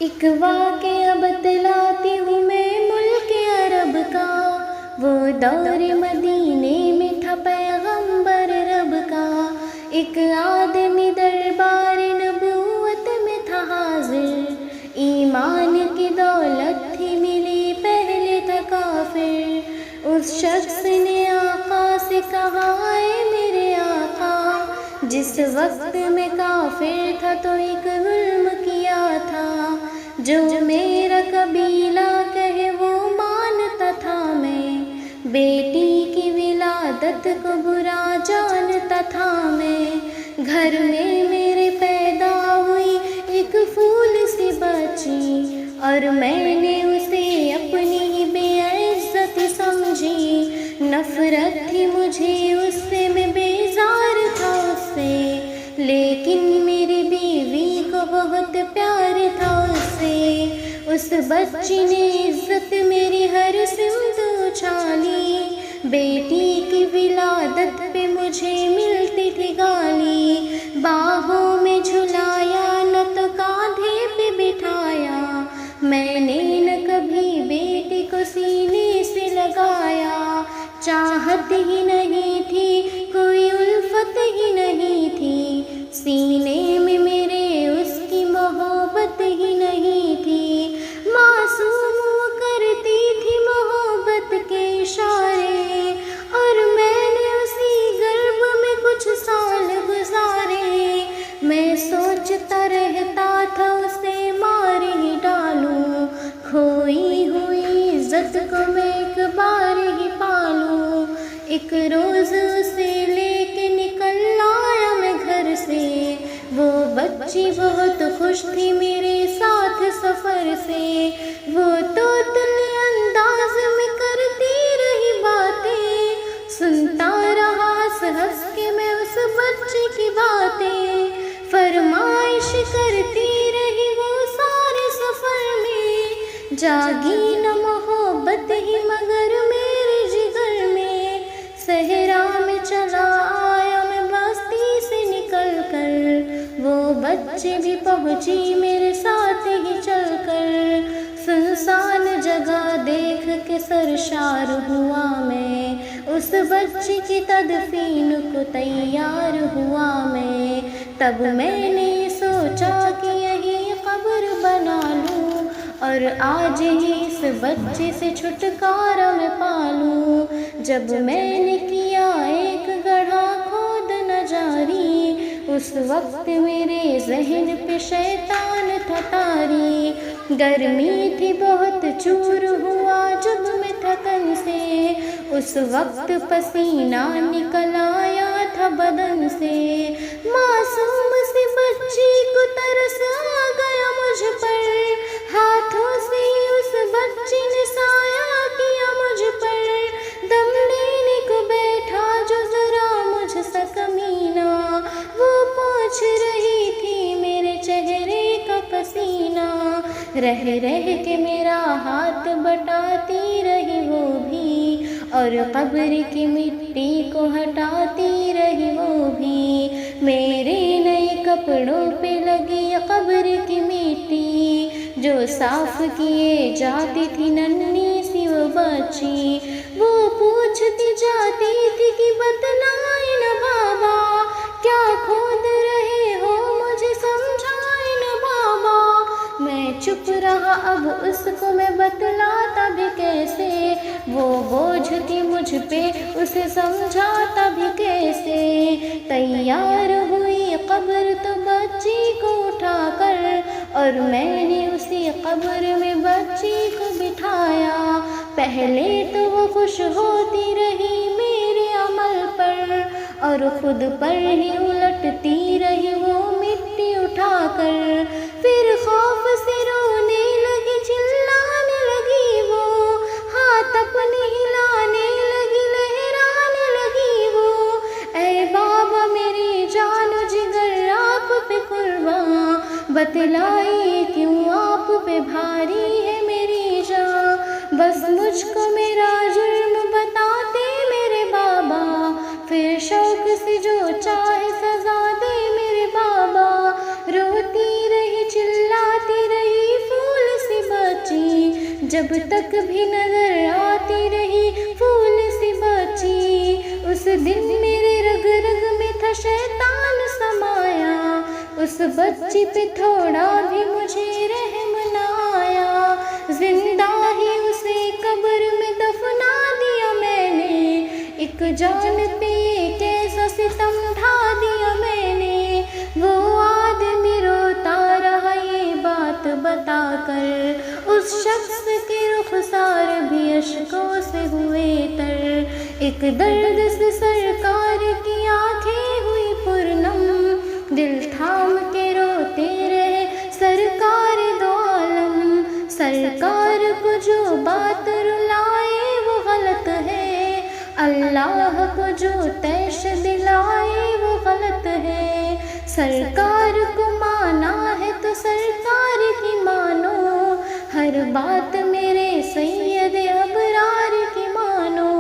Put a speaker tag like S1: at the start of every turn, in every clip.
S1: ایک واقعہ بتلاتی ہوں میں ملک عرب کا، وہ دور مدینے میں تھا پیغمبر رب کا۔ ایک آدمی دربار نبوت میں تھا حاضر، ایمان کی دولت تھی ملی پہلے تھا کافر۔ اس شخص نے آقا سے کہا اے میرے آقا، جس وقت میں کافر تھا تو ایک ظلم کیا تھا، جو میرا قبیلہ کہے وہ مانتا تھا میں، بیٹی کی ولادت کو برا جانتا تھا میں۔ گھر میں میرے پیدا ہوئی ایک پھول سی بچی، اور میں نے اسے اپنی ہی بے عزت سمجھی۔ نفرت تھی مجھے اس سے، میں بیزار تھا اس سے، لیکن میری بیوی کو بہت پیار تھا اس سے۔ اس بچی نے عزت میری ہر سمت اچھالی، بیٹی کی ولادت پہ مجھے ملتی تھی گالی۔ باہوں میں جھلایا نہ تو کاندھے پہ بٹھایا، میں نے نہ کبھی بیٹی کو سینے سے لگایا۔ چاہت ہی نہیں تھی، کوئی الفت ہی نہیں تھی، سینے میں میرے اس کی محبت ہی نہیں تھی۔ معصوم وہ کرتی تھی محبت کے اشارے، اور میں نے اسی گرب میں کچھ سال گزارے۔ میں سوچتا رہتا تھا اسے مار ہی ڈالوں، کھوئی ہوئی عزت کو میں ایک بار ہی پالوں۔ ایک روز اسے لے کے نکل آیا میں گھر سے، وہ بچی بہت خوش تھی میرے ساتھ سفر سے۔ وہ توتلی انداز میں کرتی رہی باتیں، سنتا رہا ہنس ہنس کے میں اس بچی کی باتیں۔ فرمائش کرتی رہی وہ سارے سفر میں، جاگی نہ محبت ہی مگر میرے جگر میں۔ صحرا میں چلا آیا میں بستی سے نکل کر، وہ بچی بھی پہنچی میرے ساتھ ہی چل کر۔ سنسان جگہ دیکھ کے سرشار ہوا میں، اس بچی کی تدفین کو تیار ہوا میں۔ تب میں نے سوچا کہ یہی قبر بنا لوں، اور آج ہی اس بچے سے چھٹکارا میں پالوں۔ جب میں نے کیا ایک گڑھا کھود نہ جاری، اس وقت میرے ذہن پہ شیطان تھا طاری۔ گرمی تھی بہت، چور ہوا جب میں تھکن سے، اس وقت پسینہ نکل آیا تھا بدن سے۔ معصوم سی بچی کو ترس آ گیا مجھ پر، ہاتھوں سے اس بچی نے سایہ کیا مجھ پر۔ دم لینے کو بیٹھا جو ذرا مجھ سا کمینہ، وہ پوچھ رہی تھی میرے چہرے کا پسینہ۔ رہ رہ کے میرا ہاتھ بٹاتی رہی وہ بھی، اور قبر کی مٹی کو ہٹاتی رہی وہ بھی۔ میرے نئے کپڑوں پہ لگی قبر کی مٹی، جو صاف کیے جاتی تھی ننھی سی وہ بچی۔ وہ پوچھتی جاتی تھی کہ بتلائے نا بابا، کیا کھود رہے ہو مجھے سمجھائے نا بابا۔ میں چپ رہا، اب اس کو میں بتلاتا بھی کیسے، وہ بوجھ تھی مجھ پہ اسے سمجھاتا بھی کیسے۔ تیار ہوئی قبر تو بچی کو اٹھا کر، اور میں نے اسی قبر میں بچی کو بٹھایا۔ پہلے تو وہ خوش ہوتی رہی میرے عمل پر، اور خود پر ہی الٹتی رہی وہ مٹی اٹھا کر۔ پھر خوف سے رونے لگی، چلانے لگی وہ، ہاتھ اپنے ہلانے لگی، لہرانے لگی وہ۔ اے بابا میری جان و جگر آپ پہ قرباں، بتلائیے کیوں آپ پہ بھاری ہے میری جان۔ بس مجھ کو میرا جرم بتاتے میرے بابا، پھر شوق سے جو چاہے سزا دے میرے بابا۔ روتی رہی چلاتی رہی جب تک بھی نظر آتی رہی پھول سی بچی، اس دن میرے رگ رگ میں تھا شیطان سمایا، اس بچی پہ تھوڑا بھی مجھے رحم نہ آیا، زندہ ہی اسے قبر میں دفنا دیا میں نے، ایک جان پہ کیسا ستم ڈھا دیا میں نے، وہ آدمی روتا رہا یہ بات بتا کر، اس شخص کے رخسار بھی اشکوں سے ہوئے تر، ایک درد سے سرکار کی آنکھیں ہوئی پرنم، دل تھام کے روتے رہے سرکار دو عالم، سرکار کو جو بات رلائے وہ غلط ہے، اللہ کو جو تیش دلائے وہ غلط ہے، سرکار کو مانا ہے تو سرکار کی مانو، ہر بات میرے سید ابرار کی مانو،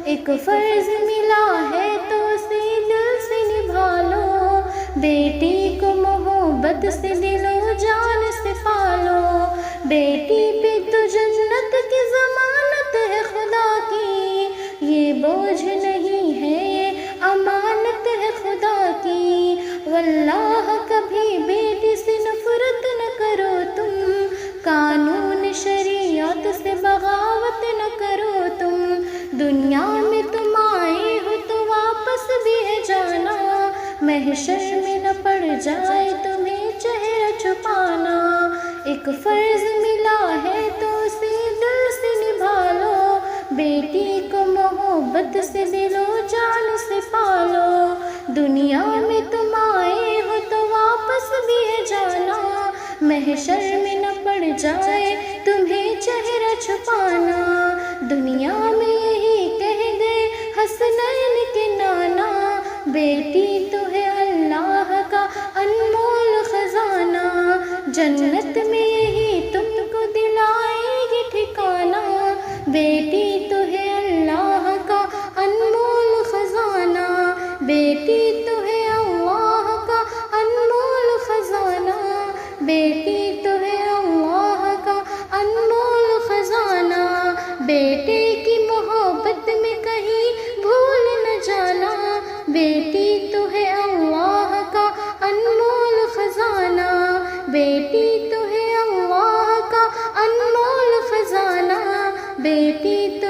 S1: ایک فرض ملا ہے تو اسے دل سے نبھا لو، بیٹی کو محبت سے دل و جان سے پالو، بیٹی پہ تو جنت کی ضمانت ہے خدا کی، یہ بوجھ نہیں ہے یہ امانت ہے خدا کی، واللہ کبھی بیٹی سے نفرت نہ کرو تم، قانون شریعت سے بغاوت نہ کرو تم، دنیا میں تم آئے ہو تو واپس بھی ہے جانا، محشر میں نہ پڑ جائے تمہیں چہرہ چھپانا، ایک فرض ملا ہے تو اسے دل سے نبھا لو، بیٹی کو محبت سے دل و جان سے پالو، دنیا میں تم آئے ہو تو واپس بھی ہے جانا، محشر میں نہ پڑ جائے تمہیں چہرہ چھپانا، دنیا میں یہی کہہ گئے حسنین کے نانا، بیٹی تو ہے اللہ کا انمول خزانہ، جنت میں یہی تم کو دلائے گی ٹھکانہ، بیٹی تو ہے اللہ کا انمول خزانہ، بیٹی تو ہے اللہ کا انمول خزانہ، بیٹی تو ہے اللہ کا انمول خزانہ، بیٹے کی محبت میں کہیں بھول نہ جانا، بیٹی تو ہے اللہ کا انمول خزانہ، بیٹی تو ہے اللہ کا انمول خزانہ، بیٹی تو